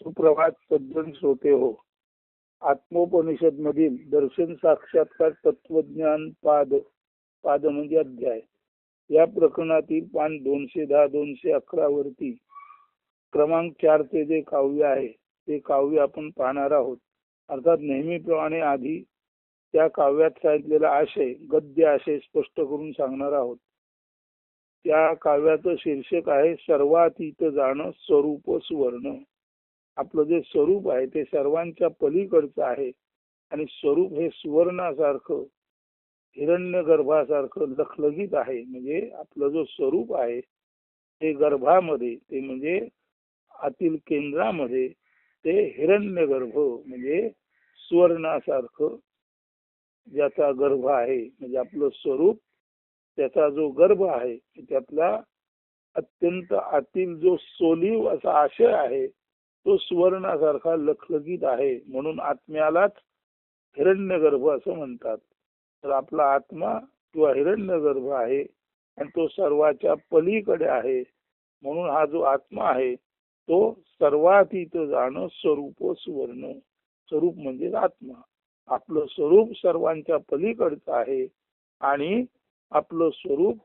सुप्रभात सज्जन श्रोते हो. आत्मोपनिषद मधील दर्शन साक्षात्कार तत्वज्ञान पाद म्हणजे अध्याय या प्रकरणातील पान 210-211 वरती क्रमांक 4 चे जे काव्य आहे ते काव्य आपण पाहणार आहोत. अर्थात नेहमीप्रमाणे आधी त्या काव्यात सांगितलेला आशय गद्य आशय स्पष्ट करून सांगणार आहोत. त्या काव्याचं शीर्षक आहे सर्वातीत जाणं स्वरूप सुवर्ण. आपलं जे स्वरूप आहे ते सर्वांच्या पलीकडचं आहे आणि स्वरूप हे सुवर्णासारखं हिरण्य गर्भासारखं लखलखीत आहे. म्हणजे आपलं जो स्वरूप आहे ते गर्भामध्ये ते म्हणजे आतील केंद्रामध्ये ते हिरण्य गर्भ म्हणजे सुवर्णासारखं ज्याचा गर्भ आहे म्हणजे आपलं स्वरूप त्याचा जो गर्भ आहे त्यातला अत्यंत आतील जो सोलीव असा आशय आहे तो सुवर्णासारखा लखलखीत आहे. म्हणून आत्म्यालाच हिरण्यगर्भ असं म्हणतात. तर आपला आत्मा किंवा हिरण्यगर्भ आहे आणि तो सर्वाच्या पलीकडे आहे. म्हणून हा जो आत्मा आहे तो सर्वातीत जाणं स्वरूप सुवर्ण. स्वरूप म्हणजे आत्मा. आपलं स्वरूप सर्वांच्या पलीकडचं आहे आणि आपलं स्वरूप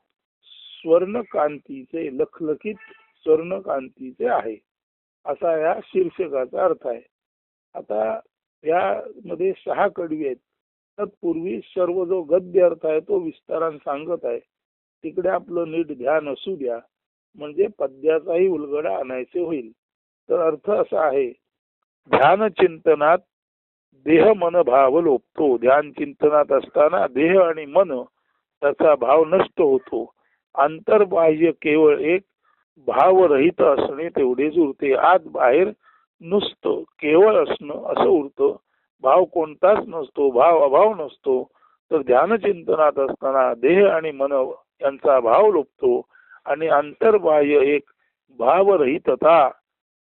स्वर्णकांतीचे लखलखीत स्वर्णकांतीचे आहे असा या शीर्षकाचा अर्थ आहे. आता यामध्ये 6 कडवी आहेत. तत्पूर्वी सर्व जो गद्य अर्थ आहे तो विस्ताराने सांगत आहे. तिकडे आपलं नीट ध्यान असू द्या म्हणजे पद्याचाही उलगडा आणायचे होईल. तर अर्थ असा आहे, ध्यान चिंतनात देह मन भाव लोपतो. ध्यान चिंतनात असताना देह आणि मन त्याचा भाव नष्ट होतो. अंतर्बाह्य केवळ एक भावरहित असणे तेवढेच उरते. आत बाहेर नुसतं केवळ असणं असं उरतं. भाव कोणताच नसतो, भाव अभाव नसतो. तर ध्यानचिंतनात असताना देह आणि मन यांचा भाव लोपतो आणि अंतर्बाह्य एक भावरहितता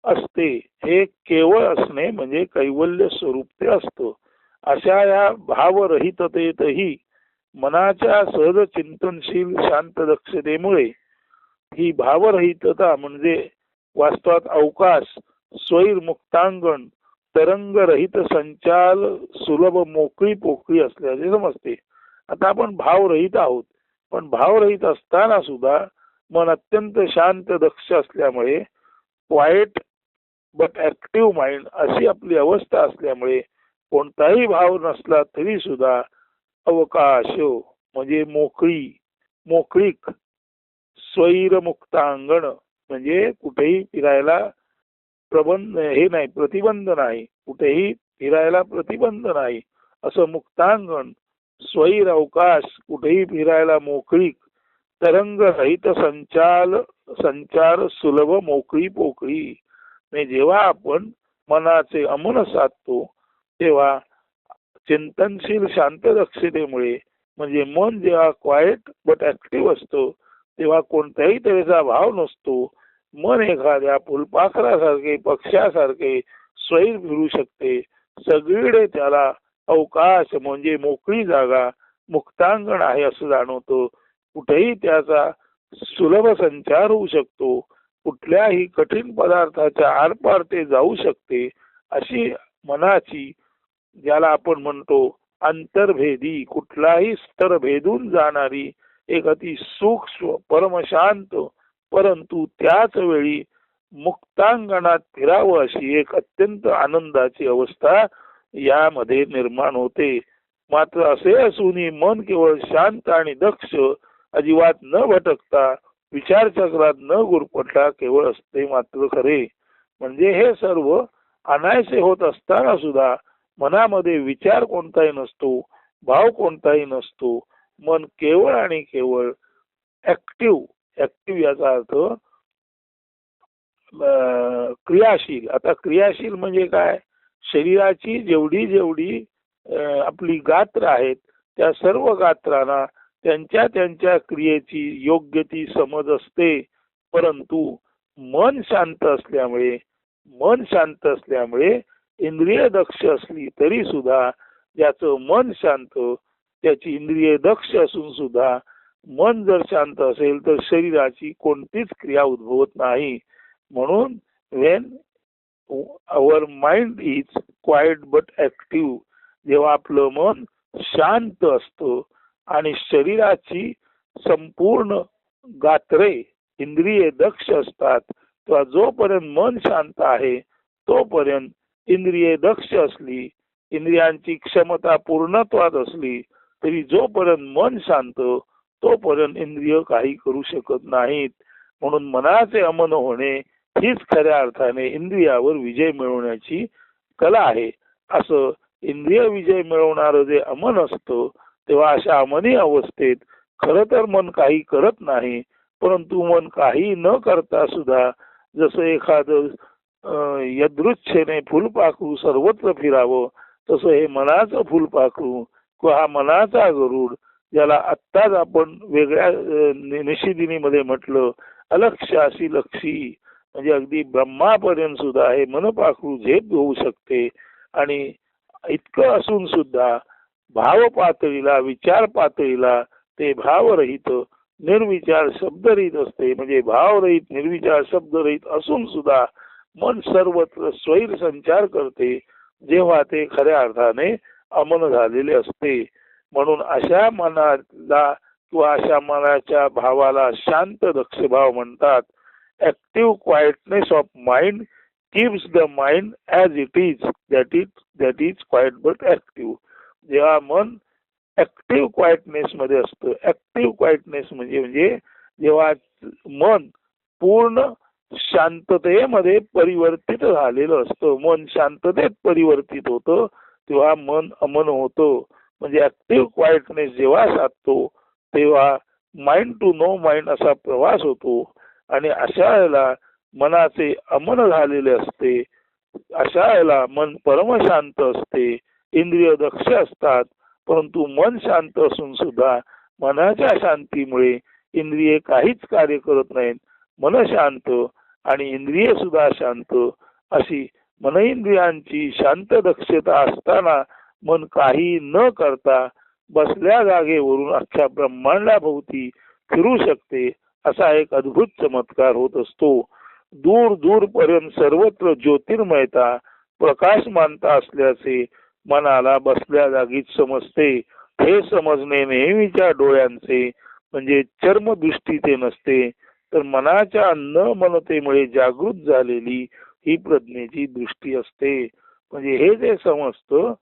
असते. हे केवळ असणे म्हणजे कैवल्य स्वरूप ते असतं. अशा या भावरहिततेतही मनाच्या सहज चिंतनशील शांत दक्षतेमुळे ही भावरहितता म्हणजे वास्तवात अवकाश स्वैर मुक्तांगण तरंगरहित संचाल सुलभ मोकळी पोकळी असल्याचे समजते. आता आपण भावरहित आहोत पण भावरहित असताना सुद्धा मन अत्यंत शांत दक्ष असल्यामुळे क्वाइट बट ऍक्टिव्ह माइंड अशी आपली अवस्था असल्यामुळे कोणताही भाव नसला तरी सुद्धा अवकाश म्हणजे मोकळीक स्वैर मुक्तांगण म्हणजे कुठेही फिरायला प्रतिबंध नाही. कुठेही फिरायला प्रतिबंध नाही असं मुक्तांगण स्वैर अवकाश कुठेही फिरायला मोकळीक तरंग रहित संचार सुलभ मोकळी पोकळी. म्हणजे जेव्हा आपण मनाचे अमन साधतो तेव्हा चिंतनशील शांत दक्षतेमुळे म्हणजे मन जेव्हा क्वाइट बट ऍक्टिव्ह असतो तेव्हा कोणत्याही तऱ्हेचा भाव नसतो. मन एखाद्या फुलपाखरासारखे पक्ष्यासारखे स्वैर फिरू शकते. सगळीकडे त्याला अवकाश म्हणजे मोकळी जागा मुक्तांगण आहे असं जाणवतं. कुठेही त्याचा सुलभ संचार होऊ शकतो. कुठल्याही कठीण पदार्थाच्या आरपार ते जाऊ शकते. अशी मनाची ज्याला आपण म्हणतो अंतर्भेदी कुठलाही स्तर भेदून जाणारी एक अति सूक्ष्म परमशांत परंतु त्याच वेळी मुक्तांगणात फिरावं अशी एक अत्यंत आनंदाची अवस्था यामध्ये निर्माण होते. मात्र असे असूनही मन केवळ शांत आणि दक्ष अजिबात न भटकता विचारचक्रात न गुरफटता केवळ असते मात्र खरे. म्हणजे हे सर्व अनायसे होत असताना सुद्धा मनामध्ये विचार कोणताही नसतो, भाव कोणताही नसतो. मन केवळ आणि केवळ ऍक्टिव्ह याचा अर्थ क्रियाशील. आता क्रियाशील म्हणजे काय, शरीराची जेवढी आपली गात्र आहेत त्या सर्व गात्रांना त्यांच्या क्रियेची योग्य ती समज असते. परंतु मन शांत असल्यामुळे इंद्रिय दक्ष असली तरी सुद्धा ज्याचं मन शांत त्याची इंद्रिय दक्ष असून सुद्धा मन जर शांत असेल तर शरीराची कोणतीच क्रिया उद्भवत नाही. म्हणून when our mind is quiet but active. जेव्हा आपलं मन शांत असतं आणि शरीराची संपूर्ण गात्रे इंद्रिये दक्ष असतात, तेव्हा जोपर्यंत मन शांत आहे तोपर्यंत इंद्रिये दक्ष असली, इंद्रियांची क्षमता पूर्णत्वात असली तरी जोपर्यंत मन शांत तोपर्यंत इंद्रिय काही करू शकत नाहीत. म्हणून मनाचे अमन होणे हीच खऱ्या अर्थाने इंद्रियावर विजय मिळवण्याची कला आहे. असं इंद्रिय विजय मिळवणारं जे अमन असतं तेव्हा अशा अमनी अवस्थेत खरं तर मन काही करत नाही, परंतु मन काही न करता सुद्धा जसं एखादं यदृच्छेने फुलपाखरू सर्वत्र फिरावं तसं हे मनाचं फुलपाखरू किंवा हा मनाचा गरुड, ज्याला आत्ताच आपण वेगळ्या निशिदिनीमध्ये म्हटलं अलक्ष्याशी लक्षी, म्हणजे अगदी ब्रह्मापर्यंत सुद्धा हे मनपाखरू झेप घेऊ शकते. आणि इतकं असून सुद्धा भाव पातळीला विचार पातळीला ते भावरहित निर्विचार शब्दरहित असते. म्हणजे भावरहित निर्विचार शब्दरहित असून सुद्धा मन सर्वत्र स्वैर संचार करते जेव्हा ते खऱ्या अर्थाने अमन झालेले असते. म्हणून अशा मनाला किंवा अशा मनाच्या भावाला शांत दक्ष भाव म्हणतात. Active quietness of mind keeps the mind as it is, that is quiet but active. जेव्हा मन ऍक्टिव्ह क्वाइटनेस मध्ये असतं, ऍक्टिव्ह क्वाइटनेस म्हणजे जेव्हा मन पूर्ण शांततेमध्ये परिवर्तित झालेलं असतं, मन शांततेत परिवर्तित होतं तेव्हा मन अमन होतं. म्हणजे ऍक्टिव्ह क्वाइटनेस जेव्हा साधतो तेव्हा माइंड टू नो माइंड असा प्रवास होतो. आणि अशा वेळेला मनाचे अमन झालेले असते, अशा वेळेला मन परमशांत असते, इंद्रिय दक्ष असतात, परंतु मन शांत असून सुद्धा मनाच्या शांतीमुळे इंद्रिये काहीच कार्य करत नाहीत. मन शांत आणि इंद्रिय सुद्धा शांत, अशी मन इंद्रियांची शांत दक्षता असताना मन काही न करता बसल्या जागेवरून अख्ख्या ब्रह्मांडाभोवती फिरू शकते. असा एक अद्भुत चमत्कार होत असतो. दूर दूर पर्यंत सर्वत्र ज्योतिर्मयता प्रकाशमानता असल्याचे मनाला बसल्या जागीच समजते. हे समजणे नेहमीच्या डोळ्यांचे म्हणजे चर्मदृष्टीचे नसते, तर मनाच्या न मनतेमुळे जागृत झालेली ही प्रज्ञेची दृष्टी असते. म्हणजे हे जे समजतं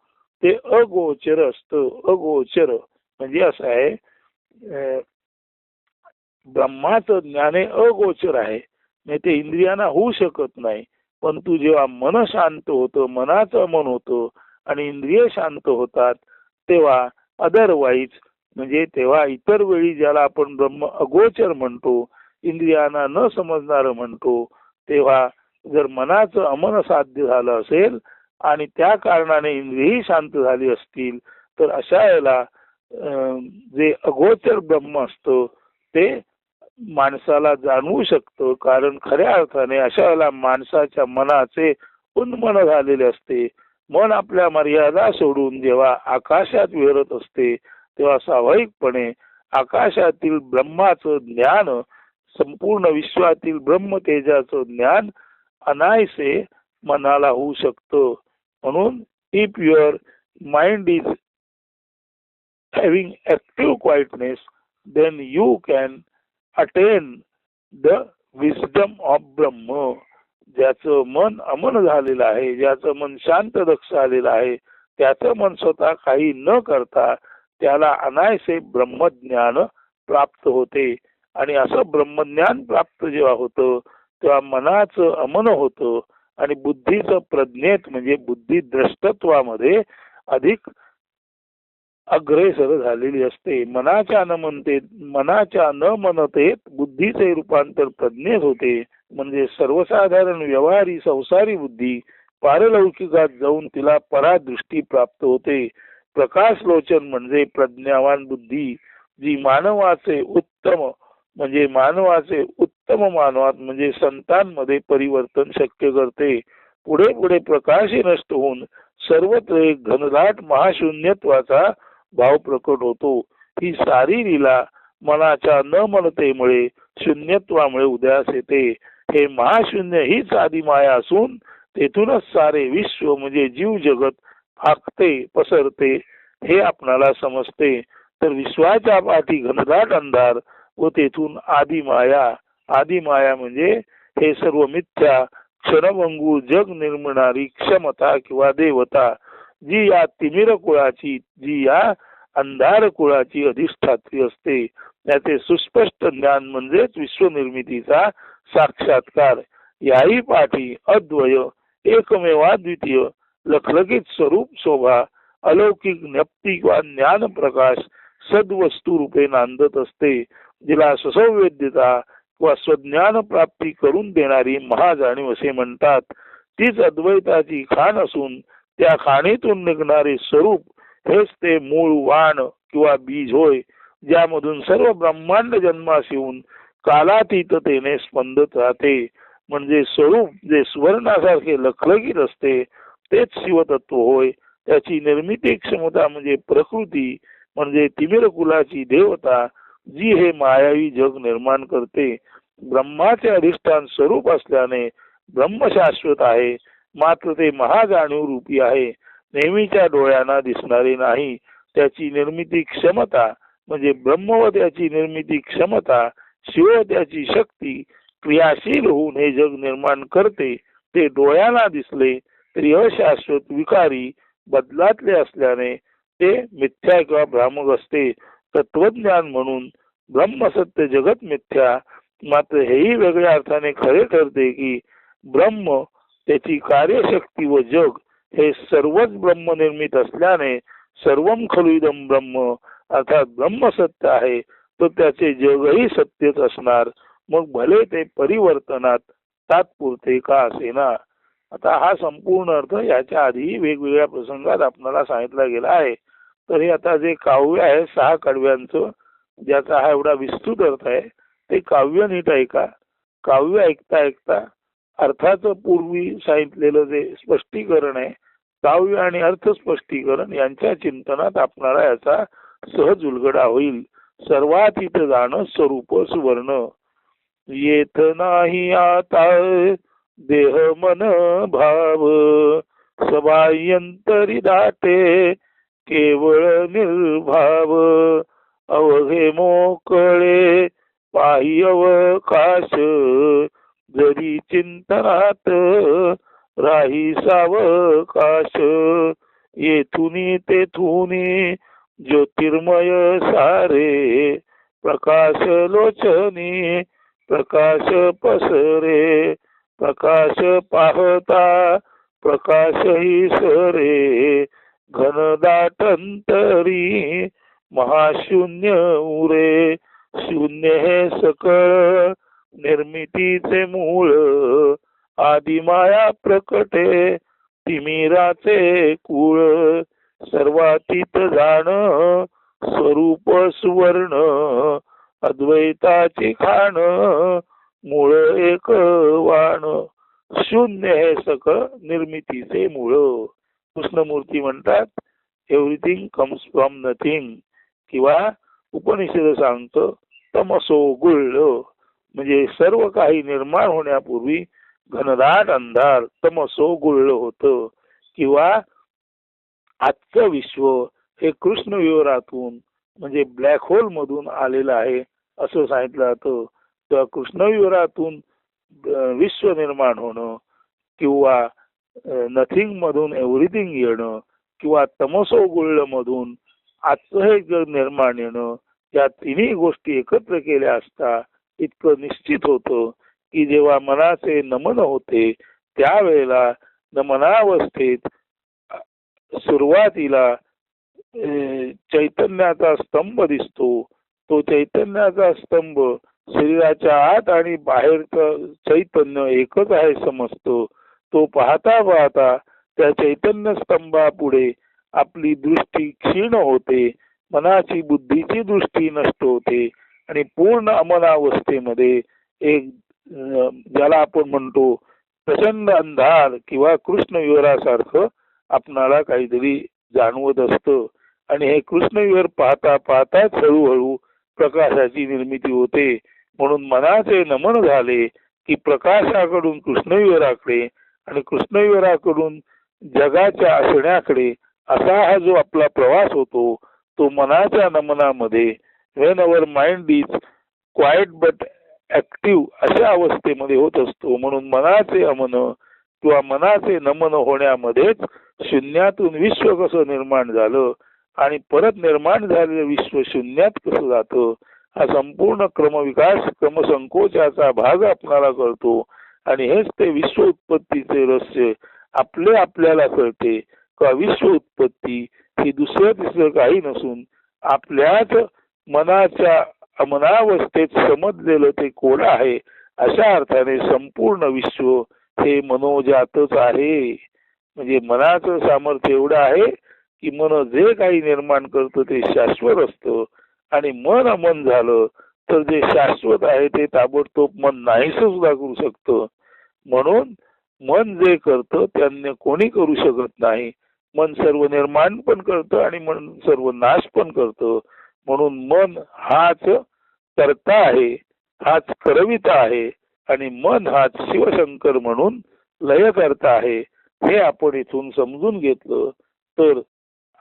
ते अगोचर असतं. अगोचर म्हणजे असं आहे, ब्रह्माचं ज्ञान हे अगोचर आहे, नाही ते इंद्रियांना होऊ शकत नाही. परंतु जेव्हा मन शांत होतं, मनाचं मन होतं आणि इंद्रिय शांत होतात तेव्हा अदरवाईज म्हणजे तेव्हा इतर वेळी ज्याला आपण ब्रह्म अगोचर म्हणतो, इंद्रियांना न समजणारं म्हणतो, तेव्हा जर मनाचं अमन साध्य झालं असेल आणि त्या कारणाने इंद्रियही शांत झाली असतील तर अशा वेळेला जे अगोचर ब्रह्म असतं ते माणसाला जाणवू शकतं. कारण खऱ्या अर्थाने अशा वेळेला माणसाच्या मनाचे उन्मन झालेले असते. मन आपल्या मर्यादा सोडून जेव्हा आकाशात विहरत असते तेव्हा स्वाभाविकपणे आकाशातील ब्रह्माचं ज्ञान, संपूर्ण विश्वातील ब्रह्म तेजाचं ज्ञान अनायसे मनाला होऊ शकतं. म्हणून if your mind is having active quietness then you can attain the wisdom of Brahma. ज्याचं मन अमन झालेलं आहे, ज्याचं मन शांत दक्ष आलेलं आहे, त्याचं मन स्वतः काही न करता त्याला अनायसे ब्रह्मज्ञान प्राप्त होते. आणि असं ब्रह्मज्ञान प्राप्त जेव्हा होतं तेव्हा मनाचं अमन होतं आणि बुद्धीचं प्रज्ञेत म्हणजे बुद्धी द्रष्टत्वामध्ये अधिक अग्रेसर झालेली असते. मनाच्या न मनतेत बुद्धीचे रूपांतर प्रज्ञेत होते. म्हणजे सर्वसाधारण व्यवहारी संसारी बुद्धी पारलौकिकात जाऊन तिला परादृष्टी प्राप्त होते. प्रकाशलोचन म्हणजे प्रज्ञावान बुद्धी जी मानवाचे उत्तम मानवात म्हणजे संतांमध्ये परिवर्तन शक्य करते. पुढे पुढे प्रकाशही नष्ट होऊन सर्वत्र एक घनदाट महाशून्यत्वाचा भाव प्रकट होतो. ही सारी लीला मनाच्या न मनतेमुळे शून्यत्वामुळे उदयास येते. हे महाशून्य हीच आदिमाया असून तेथूनच सारे विश्व म्हणजे जीव जगत फाकते पसरते हे आपणाला समजते. तर विश्वाच्या पाठी घनदाट अंधार व तेथून आदी माया म्हणजे हे सर्व मिथ्या क्षणभंगू जग निर्मिणारी क्षमता किंवा देवता, जी या तिमिर कुळाची, जी या अंधार कुळाची अधिष्ठात्री असते. त्याचे सुस्पष्ट ज्ञान म्हणजेच विश्वनिर्मितीचा साक्षात्कार. याही पाठी अद्वय एकमेवाद्वितीय लखलखित स्वरूप शोभा अलौकिक ज्ञप्ती किंवा ज्ञान प्रकाश सद्वस्तू रूपे नांदत असते, जिला ससंवेद्यता किंवा स्वज्ञान प्राप्ती करून देणारी महाजाणीव असे म्हणतात. तीच अद्वैताची खाण असून त्या खाणीतून निघणारे स्वरूप हेच ते मूळ वाण किंवा बीज होय, ज्यामधून सर्व ब्रह्मांड जन्मास येऊन कालातीततेने स्पंदत राहते. म्हणजे स्वरूप जे सुवर्णासारखे लखलखीत असते तेच शिवतत्व होय. त्याची निर्मिती क्षमता म्हणजे प्रकृती म्हणजे तिमिर कुलाची देवता, जी हे मायावी जग निर्माण करते. ब्रह्माचे अधिष्ठान स्वरूप असल्याने ब्रह्म शाश्वत आहे, मात्र ते महाजाणीव रूपी आहे, नेहमीच्या डोळ्यांना दिसणारे नाही. त्याची निर्मिती क्षमता म्हणजे ब्रह्म व त्याची निर्मिती क्षमता, शिव त्याची शक्ती क्रियाशील होऊन हे जग निर्माण करते. ते डोळ्याला दिसले तरी अशाश्वत विकारी बदलातले असल्याने ते मिथ्या किंवा भ्रामक असते. तत्वज्ञान म्हणून ब्रह्मसत्य जगत मिथ्या, मात्र हेही वेगळ्या अर्थाने खरे ठरते की ब्रह्म त्याची कार्यशक्ती व जग हे सर्वच ब्रह्मनिर्मित असल्याने सर्वम खलु इदं ब्रह्म अर्थात ब्रह्म सत्य आहे, तर त्याचे जगही सत्यच असणार. मग भले ते परिवर्तनात तात्पुरते का असेना. आता हा संपूर्ण अर्थ याच्या आधी वेगवेगळ्या प्रसंगात आपल्याला सांगितला गेला आहे. तर हे आता जे काव्य आहे 6 कडव्यांचं, ज्याचा हा एवढा विस्तृत अर्थ आहे, ते काव्य नीट ऐका. काव्य ऐकता ऐकता अर्थाचं पूर्वी सांगितलेलं जे स्पष्टीकरण आहे, काव्य आणि अर्थ स्पष्टीकरण यांच्या चिंतनात आपणाला याचा सहज उलगडा होईल. सर्वातीत जाणं स्वरूप सुवर्ण, येत नाही आता देह मन भाव, सबायंतरी दाटे केवळ निर्भाव, अवघे मोकळे पाही अवकाश, जरी चिंतनात राही सावकाश, येथुनी तेथुनी ज्योतिर्मय सारे, प्रकाश लोचनी प्रकाश पसरे, प्रकाश पाहता प्रकाश ही सरे, घनदाटंतरी महाशून्य उरे, शून्य हे सकळ निर्मितीचे मूळ, आदिमाया प्रकटे तिमिराचे कुळ, सर्वातीत जाण स्वरूप सुवर्ण, अद्वैताची खाण मूळ एक वाण, शून्य हे सकळ निर्मितीचे मूळ. कृष्णमूर्ती म्हणतात एव्हरीथिंग कम्स फ्रॉम नथिंग, किंवा उपनिषद सांगतो तमसो गुळ, म्हणजे सर्व काही निर्माण होण्यापूर्वी घनदाट अंधार तमसो गुळ होतं. किंवा आजचं विश्व हे कृष्ण विवरातून म्हणजे ब्लॅक होल मधून आलेलं आहे असं सांगितलं जातं. तर कृष्ण विवरातून विश्व निर्माण होणं, किंवा नथिंग मधून एव्हरीथिंग येणं, किंवा तमसो गुळ मधून आजचं हे जग निर्माण येणं, या तिन्ही गोष्टी एकत्र केल्या असता इतकं निश्चित होतं की जेव्हा मनाचे नमन होते त्यावेळेला नमनावस्थेत सुरुवातीला चैतन्याचा स्तंभ दिसतो. तो चैतन्याचा स्तंभ शरीराच्या आत आणि बाहेरचं चैतन्य एकच आहे समजतो. तो पाहता पाहता त्या चैतन्य स्तंभापुढे आपली दृष्टी क्षीण होते, मनाची बुद्धीची दृष्टी नष्ट होते आणि पूर्ण अमनावस्थेमध्ये एक ज्याला आपण म्हणतो प्रचंड अंधार किंवा कृष्ण विवरासारखं आपणाला काहीतरी जाणवत असतं. आणि हे कृष्णविवर पाहता पाहताच हळूहळू प्रकाशाची निर्मिती होते. म्हणून मनाचे नमन झाले की प्रकाशाकडून कृष्णविवराकडे आणि कृष्णविवराकडून जगाच्या असण्याकडे असा हा जो आपला प्रवास होतो तो मनाच्या नमनामध्ये when our mind is quiet but active अशा अवस्थेमध्ये होत असतो. म्हणून मनाचे अमन किंवा मनाचे नमन होण्यामध्येच शून्यातून विश्व कसं निर्माण झालं आणि परत निर्माण झालेलं विश्व शून्यात कसं जातं हा संपूर्ण क्रमविकास क्रमसंकोचाचा भाग आपल्याला कळतो. आणि हेच ते विश्व उत्पत्तीचे रहस्य आपल्याला कळते का विश्व उत्पत्ती ही दुसरं तिसरं काही नसून आपल्याच मनाच्या अमनावस्थेत समजलेलं ते कोड आहे. अशा अर्थाने संपूर्ण विश्व हे मनोजातच आहे. म्हणजे मनाचं सामर्थ्य एवढं आहे की मन जे काही निर्माण करतं ते शाश्वत असतं आणि मन अमन झालं तर जे शाश्वत आहे ते ताबडतोब मन नाहीस सुद्धा करू शकतं. म्हणून मन जे करतं त्यांनी कोणी करू शकत नाही. मन सर्व निर्माण पण करतं आणि मन सर्व नाश पण करतं. म्हणून मन हाच करता आहे, हाच करविता आहे आणि मन हाच शिवशंकर म्हणून लय करता आहे. हे आपण इथून समजून घेतलं तर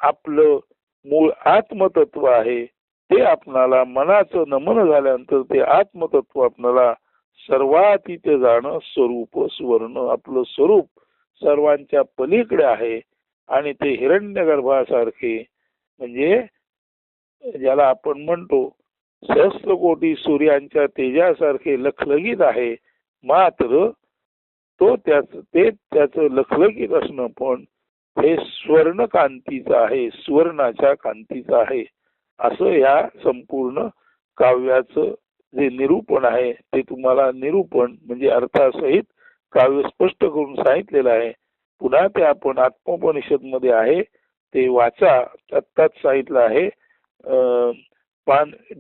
आपलं मूळ आत्मतत्व आहे ते आपणाला मनाचं नमन झाल्यानंतर ते आत्मतत्व आपणाला सर्वातीत जाणं स्वरूप स्वर्ण आपलं स्वरूप सर्वांच्या पलीकडे आहे आणि ते हिरण्यगर्भासारखे म्हणजे ज्याला आपण म्हणतो सहस्त्र कोटी सूर्यांच्या तेजासारखे लखलखीत आहे. मात्र तो त्याचं लखलखीत असणं पण हे स्वर्ण कांतीचं आहे, सुवर्णाच्या कांतीचं आहे. असं या संपूर्ण काव्याचं जे निरूपण आहे ते तुम्हाला निरूपण म्हणजे अर्थासहित काव्य स्पष्ट करून सांगितलेलं आहे. पुन्हा ते आपण आत्मोपनिषद मध्ये आहे ते वाचा. आत्ताच सांगितलं आहे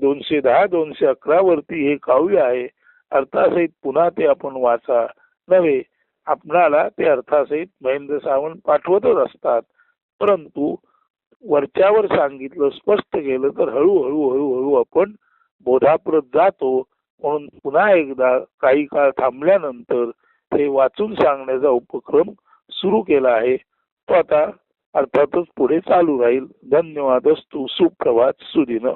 210-211 वरती हे काव्य आहे. अर्थासहित पुन्हा ते आपण वाचा. नव्हे आपणाला ते अर्थासहित महेंद्र सावंत पाठवतच असतात. परंतु वरच्यावर सांगितलं स्पष्ट केलं तर हळूहळू आपण बोधाप्रत जातो. म्हणून पुन्हा एकदा काही काळ थांबल्यानंतर ते वाचून सांगण्याचा उपक्रम सुरू केला आहे. तो आता अर्थातच पुढे चालू राहील. धन्यवाद. सुप्रभात. सुदिन.